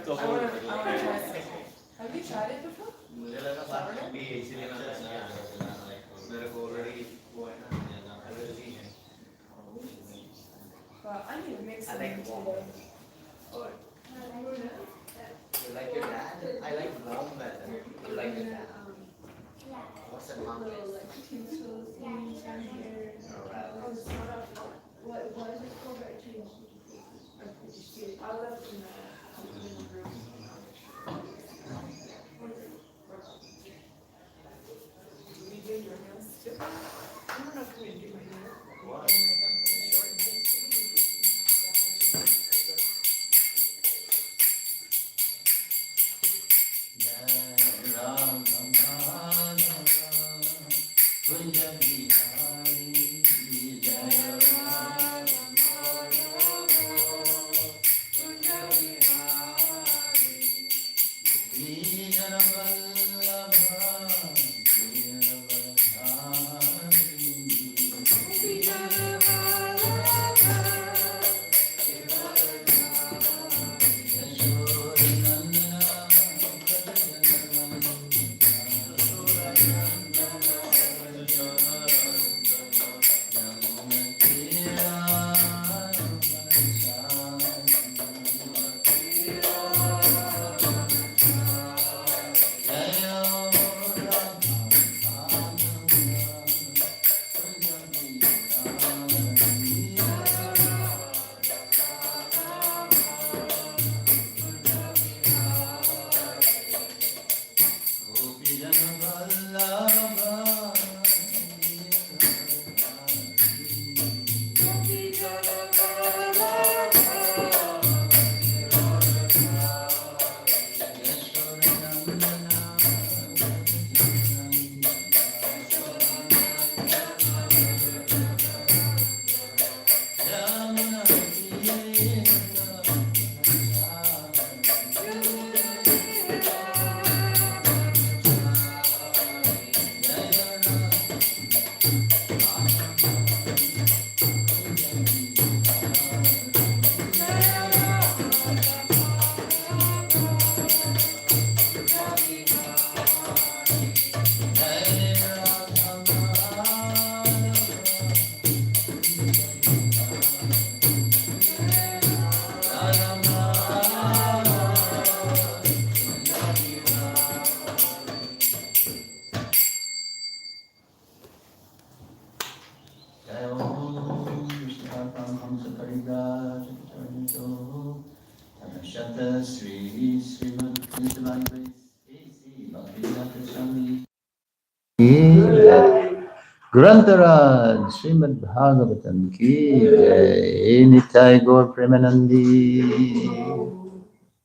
try something. Have you tried it before? Well, I need to mix it together. You like your dad? I like mom better. You like your dad? What's the conflict? What is it called? I changed it. I left in the room. You do your nails too? I don't know if we do my nails. What? Srimad Grantaraj Srimad Bhagavatam ki jai. Nitai Gaur Premanandi.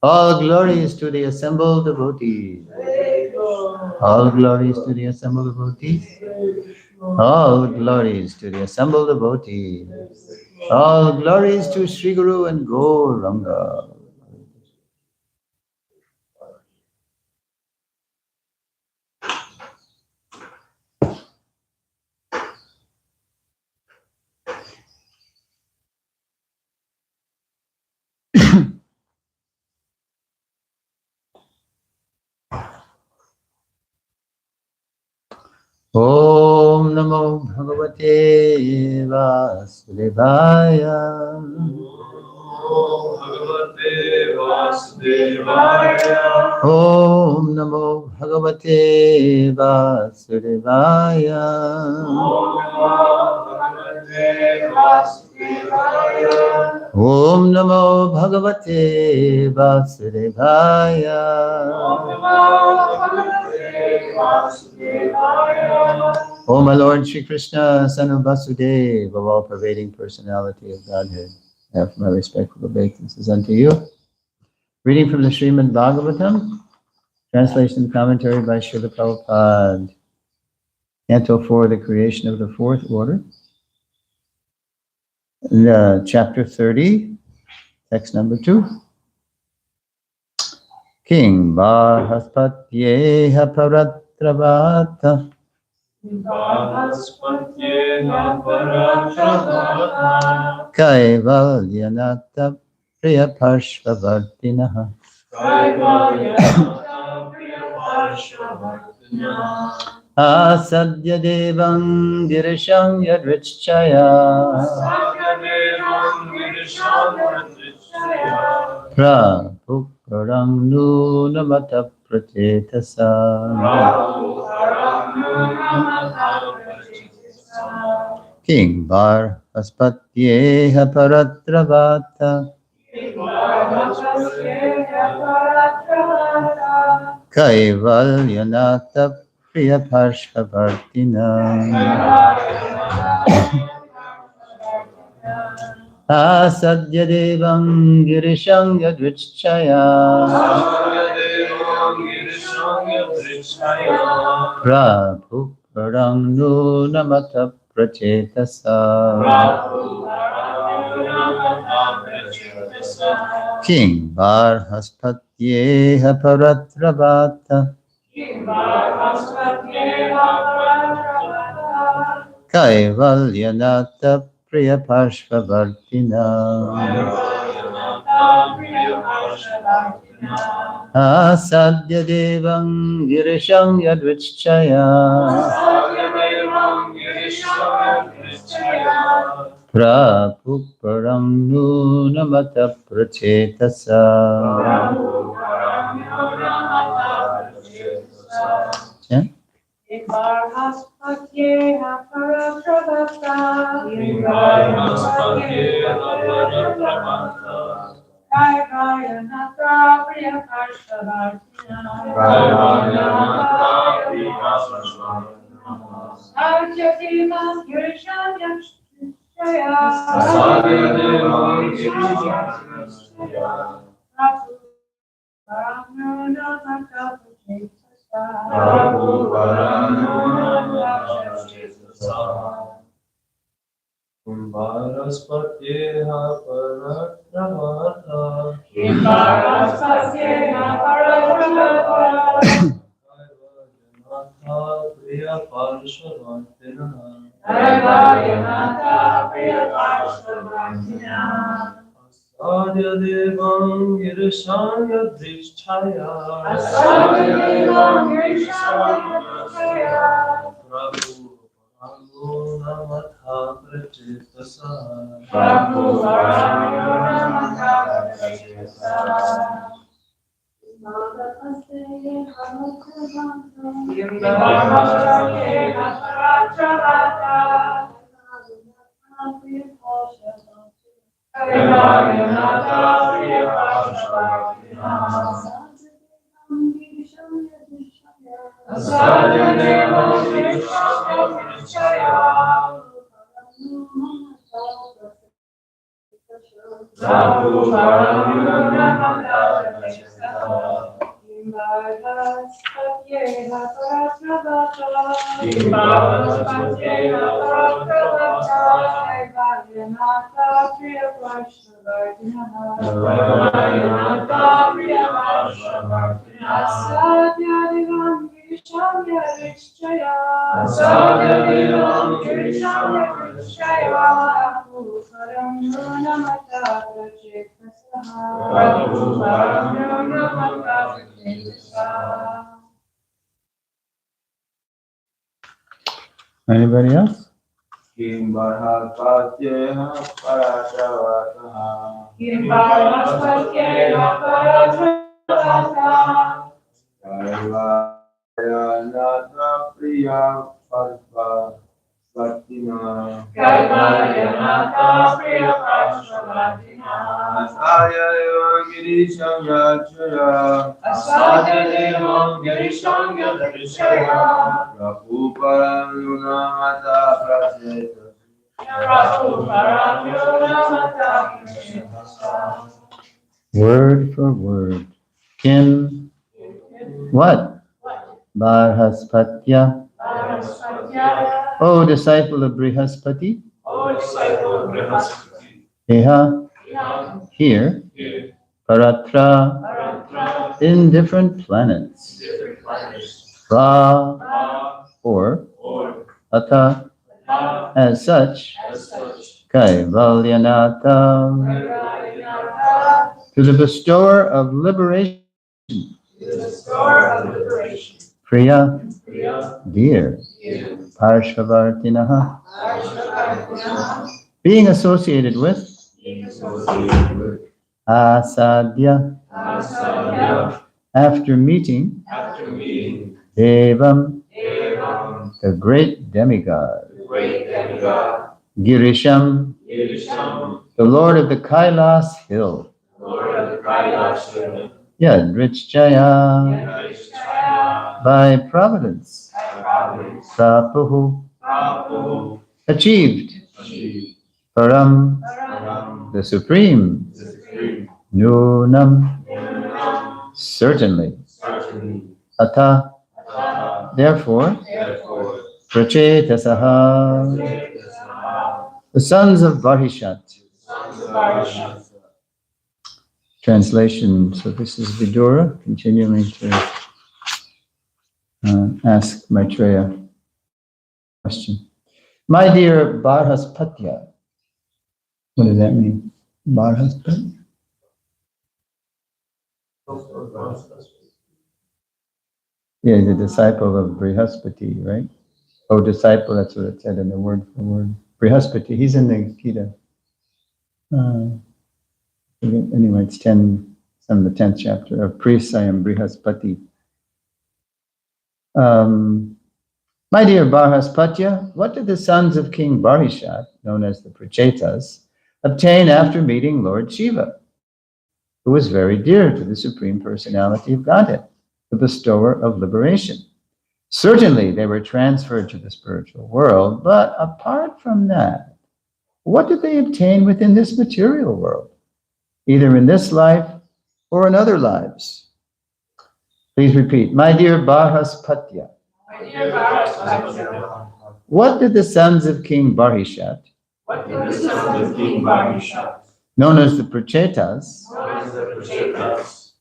All glories to the assembled devotees. All glories to the assembled devotees. All glories to the assembled devotees. All glories to Sri Guru and Gauranga. Om Namo Bhagavate Vasudevaya. Bhagavate Vasudevaya. Om Namo Bhagavate Vasudevaya. Om Namo Bhagavate Vasudevaya. O my Lord Shri Krishna, Son of Vasudeva, of all pervading personality of Godhead, I offer my respectful obeisances unto you. Reading from the Srimad Bhagavatam, translation and commentary by Srila Prabhupada. Canto 4, the creation of the fourth order. Chapter 30, text number 2. King Bahaspatyeha Paratravata Kaivalyanata Priya Parshvavartinaha Asadya Devam Girisham Yadrichaya Prabhuparam Nunamata Pratetasa King Bar Aspatyeha Paratravata Kaivalyanata Priya Parshavartina Asadya Devam Girisham Yadrichaya Prabhuparam Nunamata Pratetasa King Bar Haspatyeha Paratravata Kaivalyanata Priya Parshvavartina Asadya Devam Girisham Yadvichaya Prabhuparam Nunamata Pratetasa Yeah? Anybody else? Word for word. Kim what? Barhaspatya. O disciple of Brihaspati. Eha. Here. Paratra. In different planets. Ra. Or. Ata. As such. Kaivalyanata. to the bestower of liberation, Priya, dear, Parshvavartinaha, being associated with, Asadya, after meeting, Devam, the great demigod, Girisham, the Lord of the Kailas hill, Yadrichjaya, by providence, Prapuhu, achieved, Param, the supreme, Nunam, certainly, Ata, therefore, Prachetasaha, the sons of Vahishat. Translation. So this is Vidura continuing to ask Maitreya question. My dear Bharhaspatya, what does that mean? Bharhaspatya? Yeah, the disciple of Brihaspati, right? Oh, disciple, that's what it said in the word for word. Brihaspati, he's in the Gita. Anyway, it's 10, some of the 10th chapter of Prisayam Brihaspati. My dear Bharhaspatya, what did the sons of King Barishat, known as the Prachetas, obtain after meeting Lord Shiva, who was very dear to the Supreme Personality of Godhead, the bestower of liberation? Certainly, they were transferred to the spiritual world, but apart from that, what did they obtain within this material world, either in this life or in other lives? Please repeat. My dear Bharhaspatya, what did the sons of King Barishat, known as the Prachetas,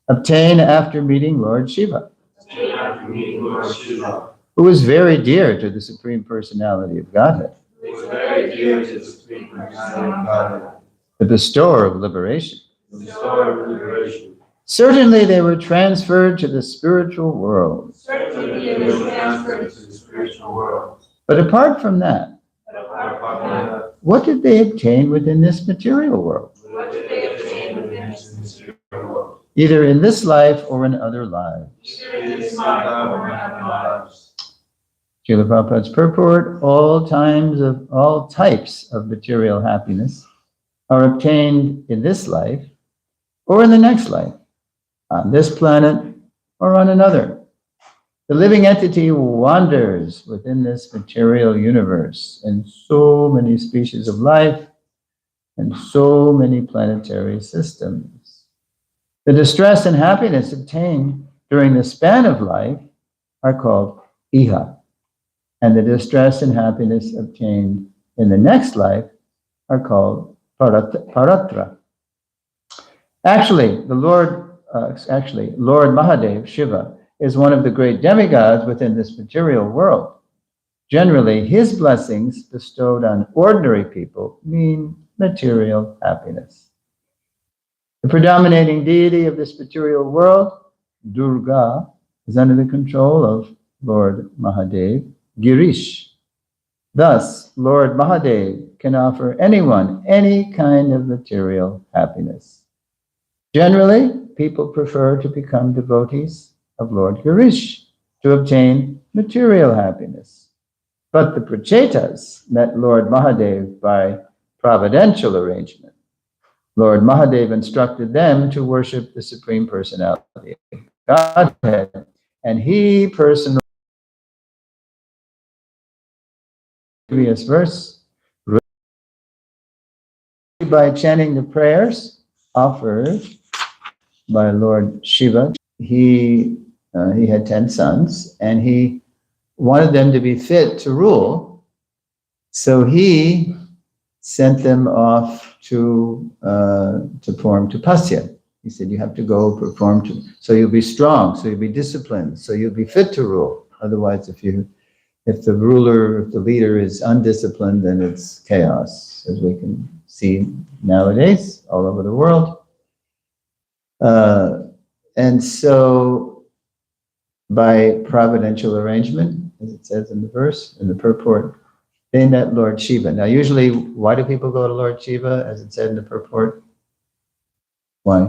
obtain after meeting Lord Shiva, who was very dear to the Supreme Personality of Godhead, the bestower of liberation? Certainly they were transferred to the spiritual world. But apart from that, what did they obtain within this material world, either in this life or in other lives? Srila Prabhupada's purport, all types of material happiness are obtained in this life or in the next life, on this planet or on another. The living entity wanders within this material universe in so many species of life and so many planetary systems. The distress and happiness obtained during the span of life are called iha, and the distress and happiness obtained in the next life are called paratra. Actually, Lord Mahadev, Shiva, is one of the great demigods within this material world. Generally, his blessings bestowed on ordinary people mean material happiness. The predominating deity of this material world, Durga, is under the control of Lord Mahadev, Girish. Thus, Lord Mahadev can offer anyone any kind of material happiness. Generally, people prefer to become devotees of Lord Girish to obtain material happiness. But the Prachetas met Lord Mahadev by providential arrangement. Lord Mahadev instructed them to worship the Supreme Personality of Godhead, and he personally, previous verse, by chanting the prayers offered by Lord Shiva. He had 10 sons, and he wanted them to be fit to rule, so he sent them off to perform tapasya. He said, you have to go perform so you'll be strong, so you'll be disciplined, so you'll be fit to rule. Otherwise, if the leader is undisciplined, then it's chaos, as we can see nowadays all over the world. And so, by providential arrangement, as it says in the verse, in the purport, they met Lord Shiva. Now, usually, why do people go to Lord Shiva, as it said in the purport? Why?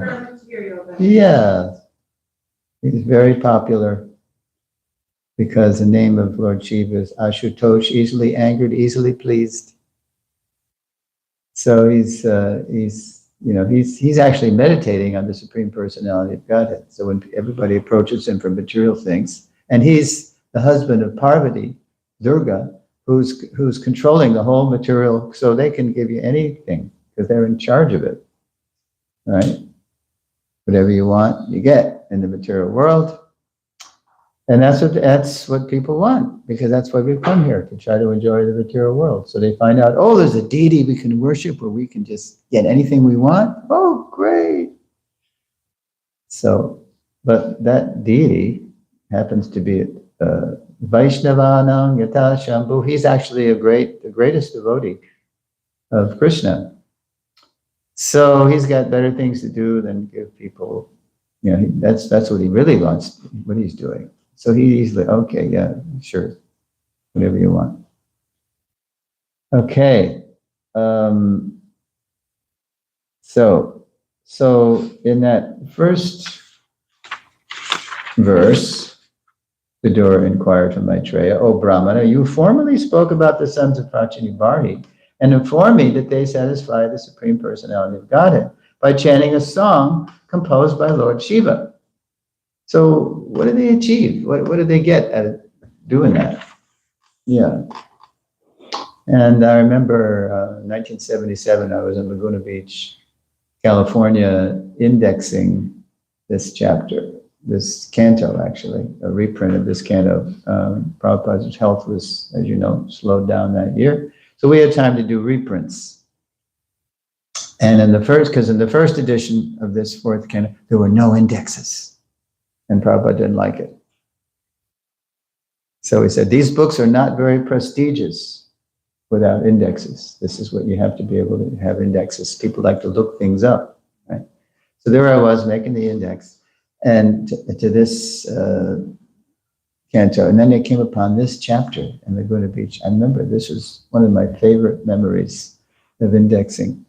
Yeah, he's very popular because the name of Lord Shiva is Ashutosh, easily angered, easily pleased. So he's actually meditating on the Supreme Personality of Godhead. So when everybody approaches him for material things, and he's the husband of Parvati, Durga, who's controlling the whole material, so they can give you anything because they're in charge of it, right? Whatever you want, you get in the material world, and that's what people want, because that's why we've come here, to try to enjoy the material world. So they find out, oh, there's a deity we can worship where we can just get anything we want. Oh, great! So, but that deity happens to be Vaishnavanam Yata Shambhu. He's actually the greatest devotee of Krishna. So he's got better things to do than give people, that's what he really wants, what he's doing. So he's like, okay, yeah, sure, whatever you want. Okay. So in that first verse, Vidura inquired from Maitreya, "O Brahmana, you formerly spoke about the sons of Prachini and informed me that they satisfy the Supreme Personality of Godhead by chanting a song composed by Lord Shiva. So what did they achieve? What did they get at doing that?" Yeah. And I remember 1977, I was in Laguna Beach, California, indexing this chapter, this canto, actually, a reprint of this canto. Prabhupada's health was, as you know, slowed down that year. So we had time to do reprints. And in the first edition of this fourth canto, there were no indexes. And Prabhupada didn't like it. So he said, these books are not very prestigious without indexes. This is what you have to be able to have indexes. People like to look things up, right? So there I was making the index and to this canto. And then I came upon this chapter in Laguna Beach. I remember this was one of my favorite memories of indexing.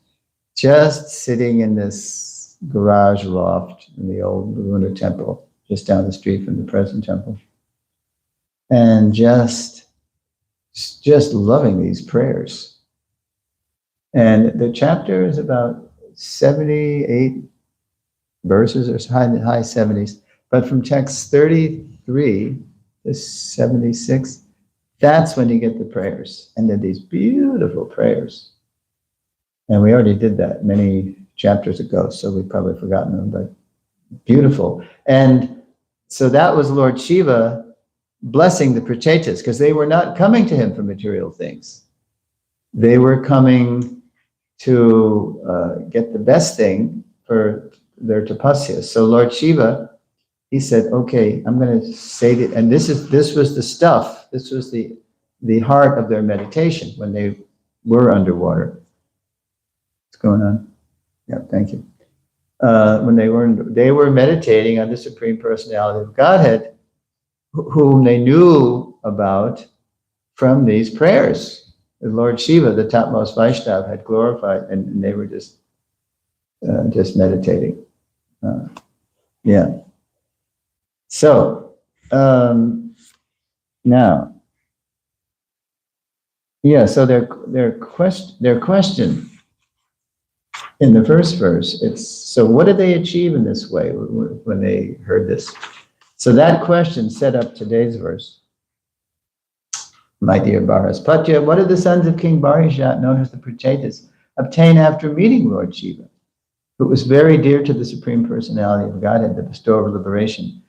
Just sitting in this garage loft in the old Laguna temple, just down the street from the present temple. And just loving these prayers. And the chapter is about 78 verses or high 70s. But from text 33 to 76, that's when you get the prayers. And they're these beautiful prayers. And we already did that many chapters ago, so we've probably forgotten them, but beautiful. And so that was Lord Shiva blessing the Prachetas, because they were not coming to him for material things. They were coming to get the best thing for their tapasya. So Lord Shiva, he said, okay, I'm going to say that, and this was the stuff, this was the heart of their meditation when they were underwater. What's going on? Yeah, thank you. When they were meditating on the Supreme Personality of Godhead, whom they knew about from these prayers. The Lord Shiva, the topmost Vaishnava, had glorified, and they were just meditating. Yeah. So now, yeah. So their question in the first verse. It's so. What did they achieve in this way when they heard this? So that question set up today's verse. My dear Bharaspatya, what did the sons of King Barishat, known as the Prachetas, obtain after meeting Lord Shiva, who was very dear to the Supreme Personality of Godhead, the bestower of liberation?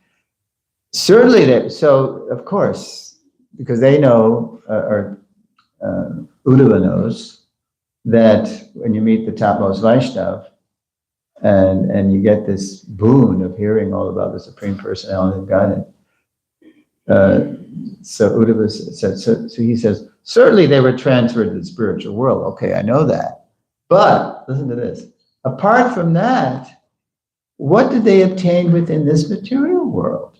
Certainly, so of course, because they know, Uddhava knows, that when you meet the topmost Vaishnava, and you get this boon of hearing all about the Supreme Personality of Godhead. So Uddhava says, so he says, certainly they were transferred to the spiritual world. Okay, I know that. But listen to this. Apart from that, what did they obtain within this material world?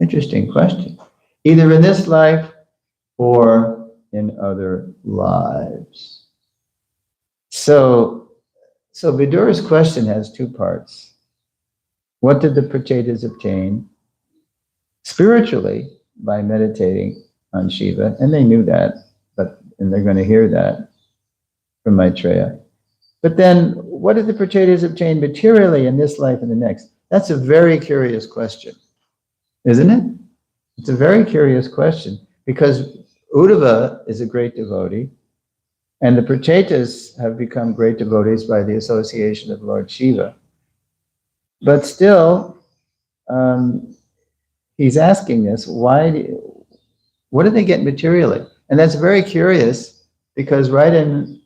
Interesting question. Either in this life or in other lives. So Vidura's question has two parts. What did the Prachetas obtain spiritually by meditating on Shiva? And they knew that, and they're going to hear that from Maitreya. But then, what did the Prachetas obtain materially in this life and the next? That's a very curious question, isn't it? It's a very curious question, because Uddhava is a great devotee, and the Prachetas have become great devotees by the association of Lord Shiva. But still, he's asking this, what did they get materially? And that's very curious, because right in,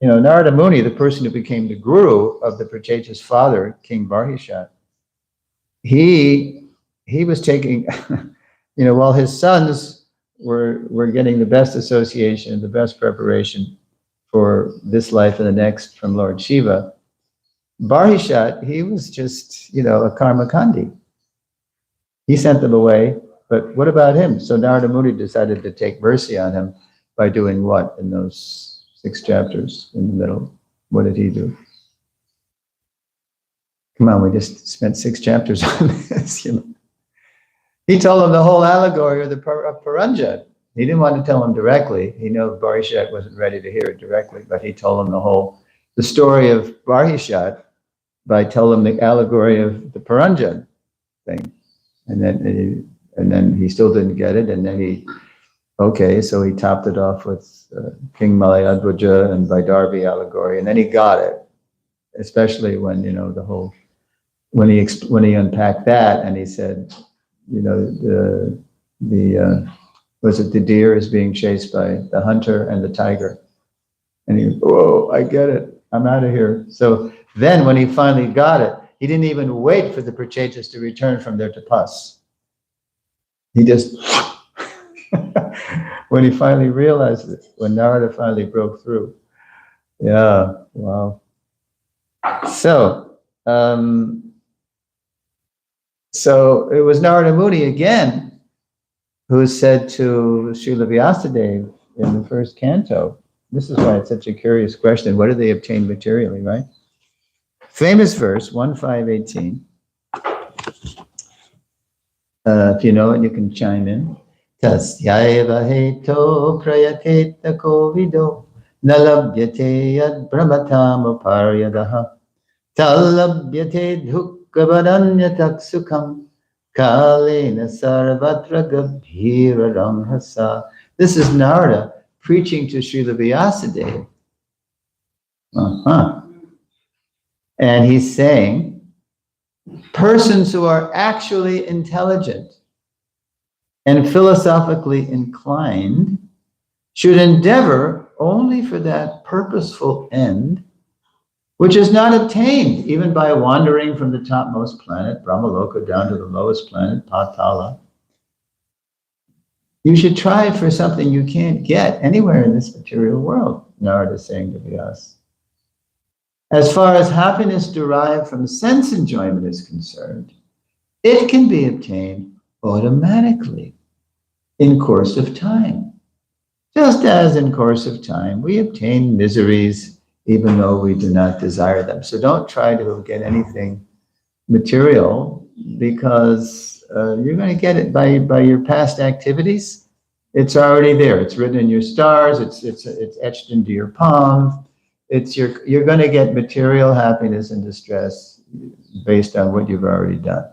Narada Muni, the person who became the guru of the Prachetas' father, King Barhishat, he was taking, while his sons were getting the best association, the best preparation for this life and the next from Lord Shiva, Barhishat, he was just, a karmakandi. He sent them away, but what about him? So Narada Muni decided to take mercy on him by doing what in those 6 chapters in the middle? What did he do? Come on, we just spent 6 chapters on this. He told him the whole allegory of Paranjat. He didn't want to tell him directly. He knew Barhishat wasn't ready to hear it directly, but he told him the story of Barhishat by telling him the allegory of the Paranjat thing. And then he still didn't get it, and then so he topped it off with King Malayadvaja and Vaidarbhi allegory, and then he got it, especially when, when he unpacked that, and he said, the deer is being chased by the hunter and the tiger. And he, whoa, I get it, I'm out of here. So then when he finally got it, he didn't even wait for the Prachetas to return from their tapas. He just, when he finally realized it, when Narada finally broke through. Yeah, wow. So it was Narada Muni again who said to Srila Vyasadeva in the first canto, this is why it's such a curious question, what did they obtain materially, right? Famous verse, 1.5.18. If you know it, you can chime in. Tasyaiva heto prayateta kovido nalabhyate yad brahmatam uparyadaha talabhyate dhukkavadanyatak sukham kalena sarvatra gabhira ramhasa. This is Narada preaching to Srila Vyasadeva. And he's saying, persons who are actually intelligent and philosophically inclined should endeavor only for that purposeful end, which is not obtained even by wandering from the topmost planet, Brahmaloka, down to the lowest planet, Patala. You should try for something you can't get anywhere in this material world, Narada is saying to Vyasa. As far as happiness derived from sense enjoyment is concerned, it can be obtained automatically in course of time. Just as in course of time, we obtain miseries even though we do not desire them. So don't try to get anything material, because you're going to get it by your past activities. It's already there. It's written in your stars. It's etched into your palm. You're going to get material happiness and distress based on what you've already done.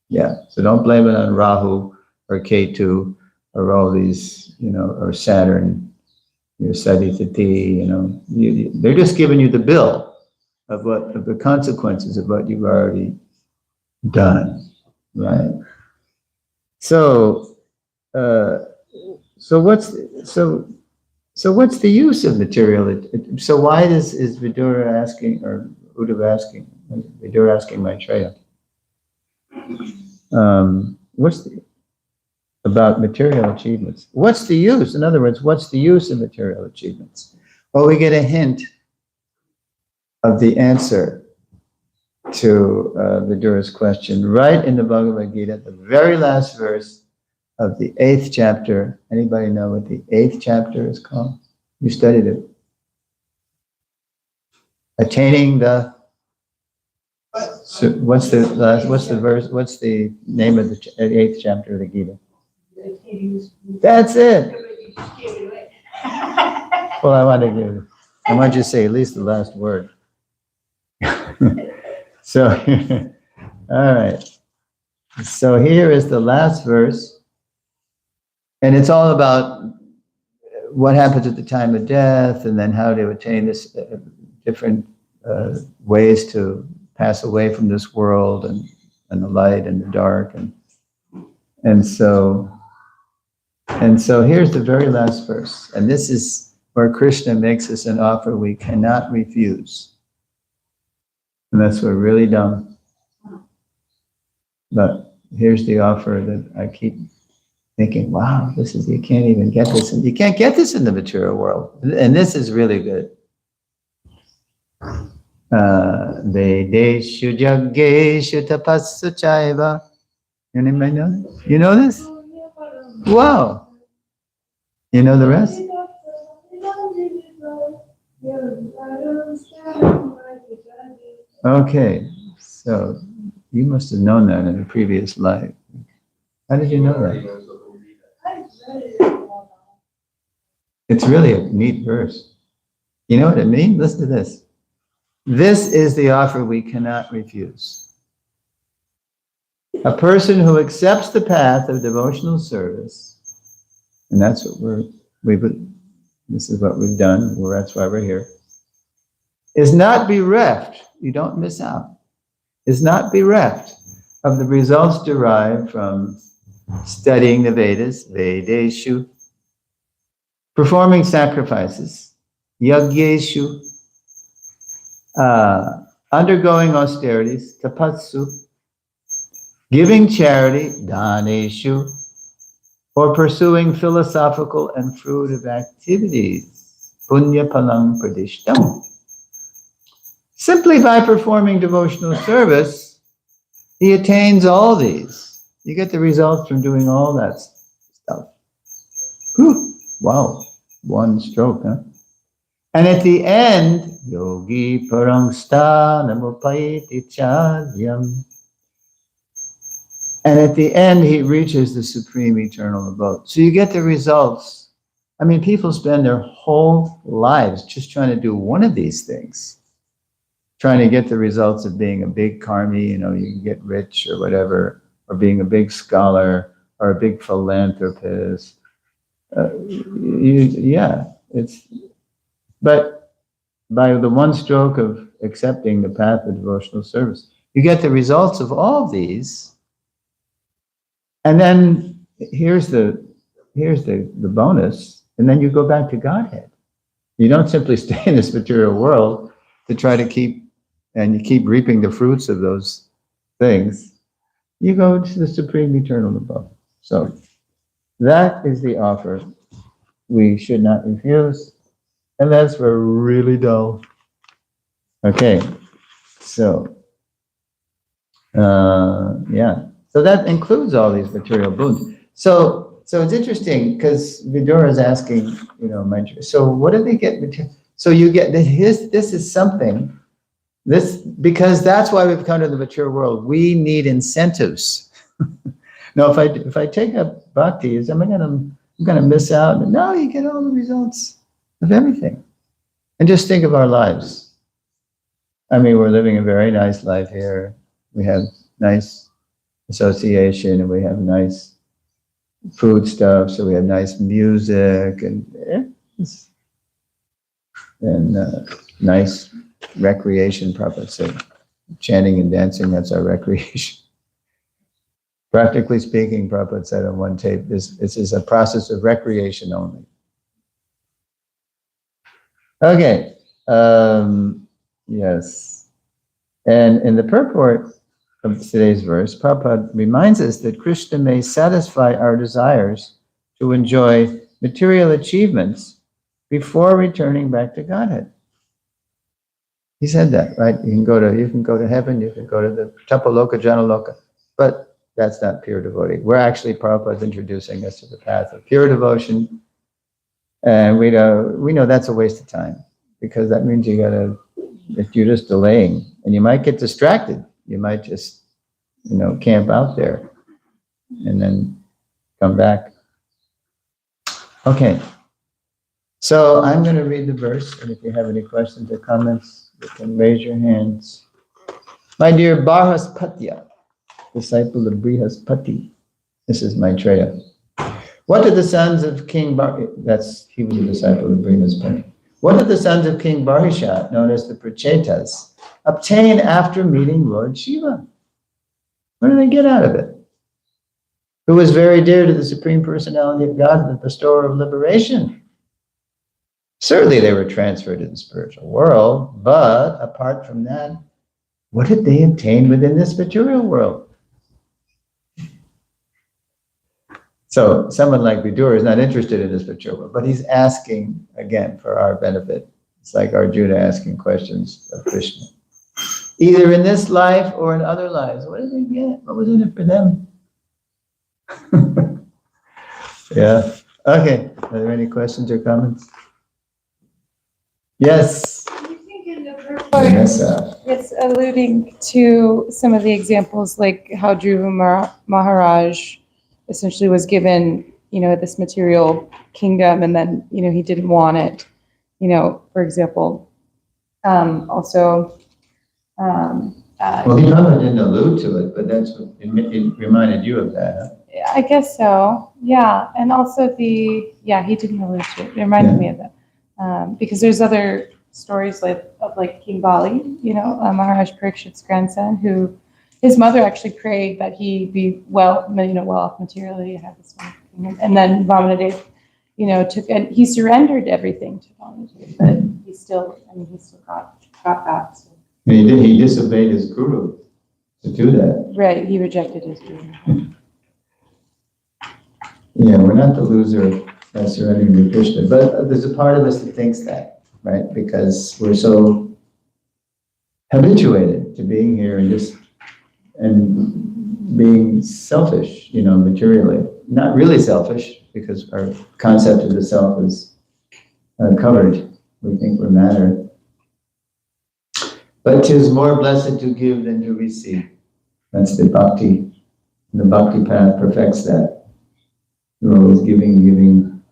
Yeah. So don't blame it on Rahu or Ketu or all these, or Saturn, your Sadhithati, they're just giving you the bill of the consequences of what you've already done, right? So what's the use of material? So why is Vidura asking, or Uddhava asking, Vidura asking Maitreya? About material achievements? What's the use? In other words, what's the use of material achievements? Well, we get a hint of the answer Vidura's question. Right in the Bhagavad Gita, the very last verse of the 8th chapter. Anybody know what the 8th chapter is called? You studied it. Attaining the. So what's the verse? What's the name of the 8th chapter of the Gita? That's it. Well, I want you to say at least the last word. So, all right. So here is the last verse, and it's all about what happens at the time of death, and then how to attain this different ways to pass away from this world, and the light and the dark, and so here's the very last verse, and this is where Krishna makes us an offer we cannot refuse. Unless we're really dumb. But here's the offer that I keep thinking, wow, you can't even get this. You can't get this in the material world. And this is really good. Vedeshu jaggeshu tapassu chaiva. Anybody know this? You know this? Wow. You know the rest? Okay, so you must have known that in a previous life. How did you know that? It's really a neat verse. You know what it means? Listen to this. This is the offer we cannot refuse. A person who accepts the path of devotional service, and that's what this is what we've done, that's why we're here, is not bereft. You don't miss out. Is not bereft of the results derived from studying the Vedas, Vedeshu, performing sacrifices, Yagyeshu, undergoing austerities, Tapassu, giving charity, Daneshu, or pursuing philosophical and fruitive activities, Punya Palang Pradishtam. Simply by performing devotional service, he attains all these. You get the results from doing all that stuff. Whew. Wow, one stroke, huh? And at the end, yogi parangsta namupaiti chadyam. And at the end, he reaches the supreme eternal abode. So you get the results. I mean, people spend their whole lives just trying to do one of these things. Trying to get the results of being a big karmi, you can get rich or whatever, or being a big scholar or a big philanthropist. But by the one stroke of accepting the path of devotional service, you get the results of all these. And then here's the bonus, and then you go back to Godhead. You don't simply stay in this material world to try to keep reaping the fruits of those things. You go to the supreme eternal above. So that is the offer we should not refuse, unless we're really dull. Okay, so so that includes all these material boons. So it's interesting because Vidura is asking, so what do they get? So you get this is something. Because that's why we've come to the mature world. We need incentives. No, if I take up bhakti, I'm gonna miss out. No, you get all the results of everything. And just think of our lives. I mean, we're living a very nice life here. We have nice association, and we have nice food stuff. So we have nice music and nice recreation. Prabhupada said, chanting and dancing, that's our recreation. Practically speaking, Prabhupada said on one tape, this is a process of recreation only. Okay, yes. And in the purport of today's verse, Prabhupada reminds us that Krishna may satisfy our desires to enjoy material achievements before returning back to Godhead. He said that, right? You can go to heaven, you can go to the Tapaloka, Janaloka, but that's not pure devotee. We're actually, Prabhupada's introducing us to the path of pure devotion, and we know that's a waste of time, because that means if you're just delaying, and you might get distracted. You might just, camp out there, and then come back. Okay. So I'm going to read the verse, and if you have any questions or comments, you can raise your hands. My dear Barhaspatya, disciple of Brihaspati, this is Maitreya. What did the sons of King he was a disciple of Brihaspati. What did the sons of King Barishat, known as the Prachetas, obtain after meeting Lord Shiva? What did they get out of it? Who was very dear to the Supreme Personality of God, the bestower of liberation. Certainly they were transferred to the spiritual world, but apart from that, what did they obtain within this material world? So someone like Vidura is not interested in this material world, but he's asking, again, for our benefit. It's like Arjuna asking questions of Krishna. Either in this life or in other lives, what did they get? What was in it for them? Yeah. Okay. Are there any questions or comments? Yes. I think in the purport, it's alluding to some of the examples, like how Dhruva Maharaj essentially was given, this material kingdom, and then, he didn't want it. For example, also. Well, he probably didn't allude to it, but that's what it reminded you of that. Huh? I guess so. Yeah, and also he didn't allude to it. It reminded me of that. Because there's other stories of King Bali, Maharaj Parikshit's grandson, who his mother actually prayed that he be well off materially, have this one, and then Vamanadev, took, and he surrendered everything to Vamanadev, but he still got that. So. He disobeyed his guru to do that. Right, he rejected his guru. Yeah, we're not the loser by surrendering to Krishna, but there's a part of us that thinks that, right? Because we're so habituated to being here and being selfish, materially. Not really selfish, because our concept of the self is covered. We think we're matter. But 'tis more blessed to give than to receive. That's the bhakti. And the bhakti path perfects that. We're always giving,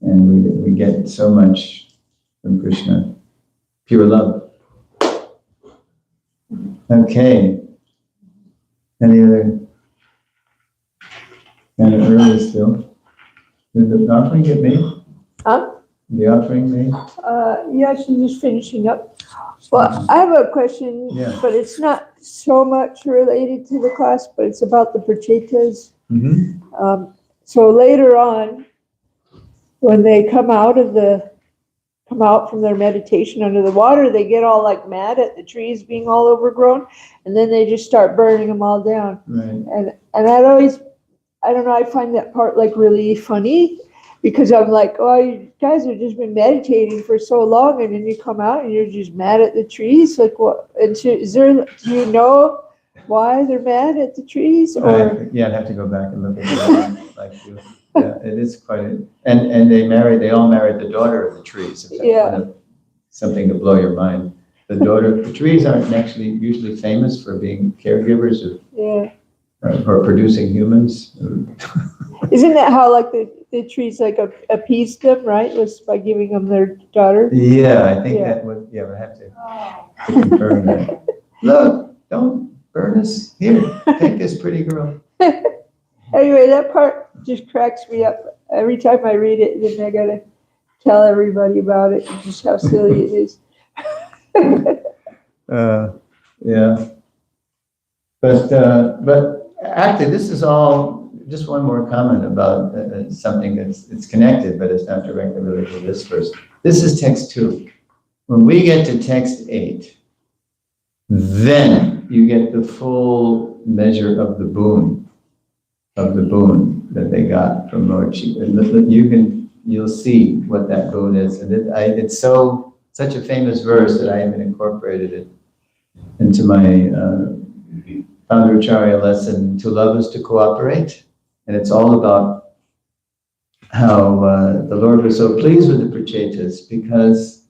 and we get so much from Krishna. Pure love. Okay. Any other? Kind of early still. Did the offering get made? Huh? The offering made? Yeah, she's just finishing up. Well, I have a question, but it's not so much related to the class, but it's about the prachetas. Mm-hmm. So later on, when they come out from their meditation under the water, they get all mad at the trees being all overgrown, and then they just start burning them all down. Right. And that always, I don't know, I find that part really funny, because I'm like, oh, you guys have just been meditating for so long, and then you come out and you're just mad at the trees. Like, what? And do you know why they're mad at the trees? Or I'd have to go back and look at that. Yeah, it is quite and they all married the daughter of the trees. Something to blow your mind. The trees aren't actually usually famous for being caregivers or producing humans. Isn't that how the trees appeased them, right? Was by giving them their daughter? Yeah, I think that would, we have to confirm that. Look, don't burn us. Here, take this pretty girl. Anyway, that part just cracks me up. Every time I read it, then I gotta tell everybody about it and just how silly it is. Yeah. But actually, this is all, just one more comment about something it's connected, but it's not directly related to this verse. This is text 2. When we get to text 8, then you get the full measure of the boon that they got from Lord Shiva. You'll see what that boon is, and it's so such a famous verse that I even incorporated it into my Founderacharya lesson, to love is to cooperate. And it's all about how the Lord was so pleased with the Prachetas because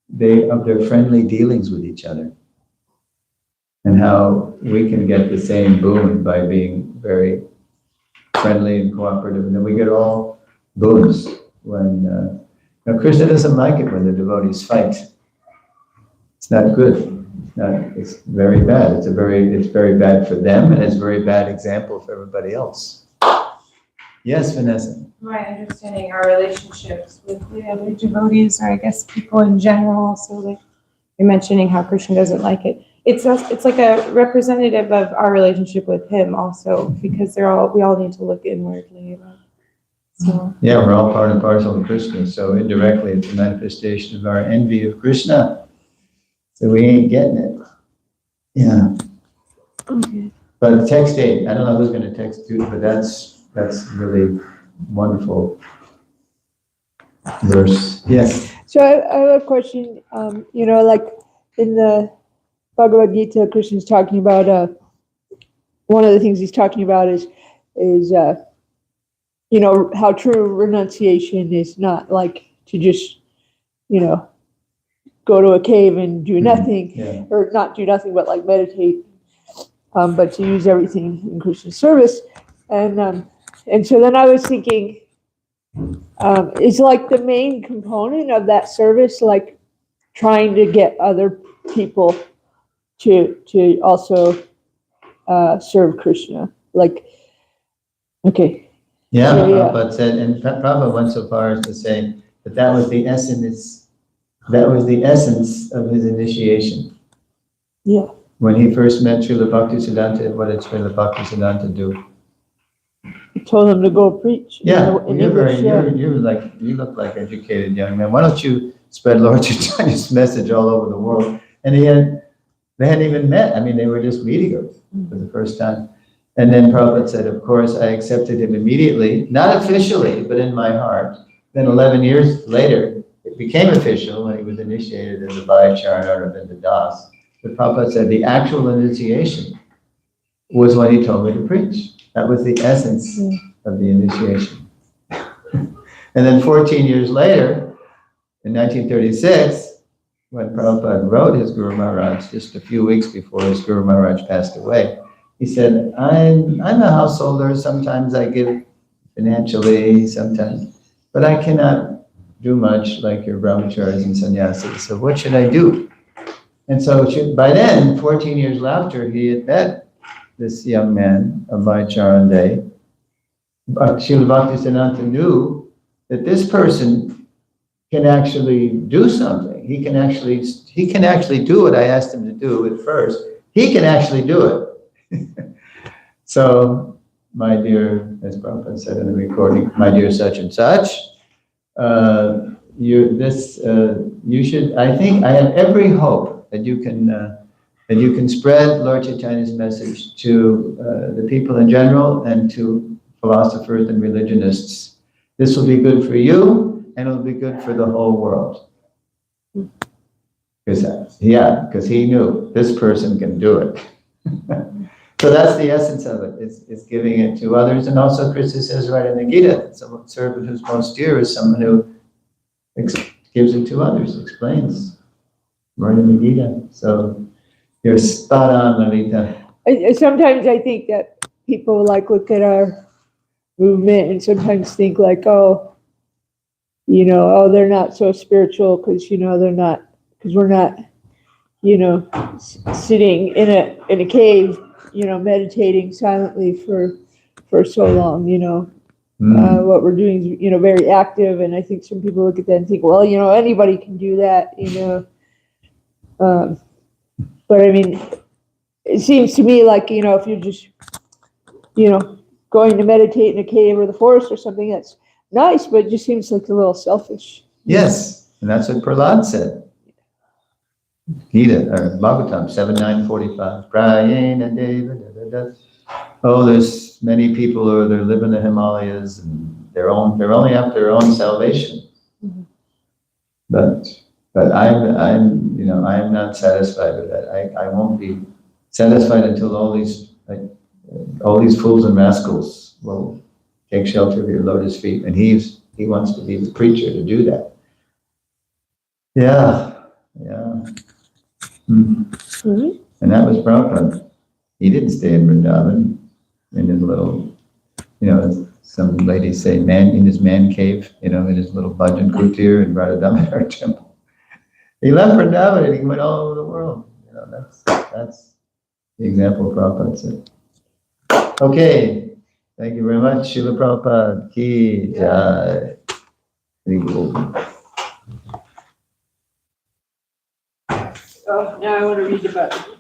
of their friendly dealings with each other. And how we can get the same boon by being very friendly and cooperative. And then we get all boons when, Krishna doesn't like it when the devotees fight. It's not good. It's very bad. It's very bad for them, and it's a very bad example for everybody else. Yes, Vanessa. My understanding, our relationships with the other devotees, or I guess people in general. So, like you're mentioning how Krishna doesn't like it. It's like a representative of our relationship with him, also, because we all need to look inwardly. So. Yeah, we're all part and parcel of Krishna. So indirectly, it's a manifestation of our envy of Krishna. So we ain't getting it. Yeah. Okay. But text 8, I don't know who's going to text 2, but that's really wonderful verse. Yes. So I have a question. Like in the Bhagavad Gita, Krishna's talking about one of the things he's talking about is how true renunciation is not like to just go to a cave and do nothing, or not do nothing but like meditate, but to use everything in Krishna's service. And so then I was thinking, is like the main component of that service like trying to get other people to also serve Krishna? Like, okay. Yeah, So, yeah. Prabhupada said, and Prabhupada went so far as to say that was the essence. That was the essence of his initiation. Yeah. When he first met Srila Bhaktisiddhanta, what did Srila Bhaktisiddhanta do? He told him to go preach. Yeah, in you English, look like educated young man. Why don't you spread Lord Chaitanya's message all over the world? And they hadn't even met. I mean, they were just meeting him for the first time. And then Prabhupada said, of course, I accepted him immediately, not officially, but in my heart. Then 11 years later, it became official when he was initiated as a Bhayacharya Aravinda Das. But Prabhupada said the actual initiation was when he told me to preach. That was the essence of the initiation. And then 14 years later, in 1936, when Prabhupada wrote his Guru Maharaj, just a few weeks before his Guru Maharaj passed away, he said, I'm a householder, sometimes I give financially, sometimes, but I cannot do much like your brahmacharis and sannyasis, so what should I do? And so by then, 14 years after, he had met this young man of Bhaicharan. Srila Bhaktisiddhanta knew that this person can actually do something. He can actually do what I asked him to do at first. He can actually do it. So, my dear, as Prabhupada said in the recording, my dear such and such, you should, I think, I have every hope that you can spread Lord Chaitanya's message to the people in general and to philosophers and religionists. This will be good for you, and it'll be good for the whole world. Because he knew this person can do it. So that's the essence of it. It's giving it to others. And also Krishna says right in the Gita, a servant who's most dear is someone who gives it to others, explains right in the Gita. So you're spot on, Lalita. Sometimes I think that people like look at our movement and sometimes think like, they're not so spiritual because, they're not, because we're not, sitting in a cave, meditating silently for so long, what we're doing is, very active. And I think some people look at that and think, well, anybody can do that, but I mean, it seems to me like, if you're just, going to meditate in a cave or the forest or something, that's nice, but it just seems like a little selfish. Yes, and that's what Prahlad said. Gita, or Bhagavatam, 7:9:45. Prayena deva da da da. Oh, there's many people who they live in the Himalayas and they're only after their own salvation. Mm-hmm. But But I'm not satisfied with that. I won't be satisfied until all these fools and rascals will take shelter of your lotus feet. And he wants to be the preacher to do that. Yeah. Mhm. And that was Prabhupada. He didn't stay in Vrindavan in his little, some ladies say in his man cave, in his little bhajan kutir in Radha temple. He left Vrindavan and he went all over the world. That's the example Prabhupada said. Okay. Thank you very much. Srila Prabhupada ki jai. Oh, now I want to read about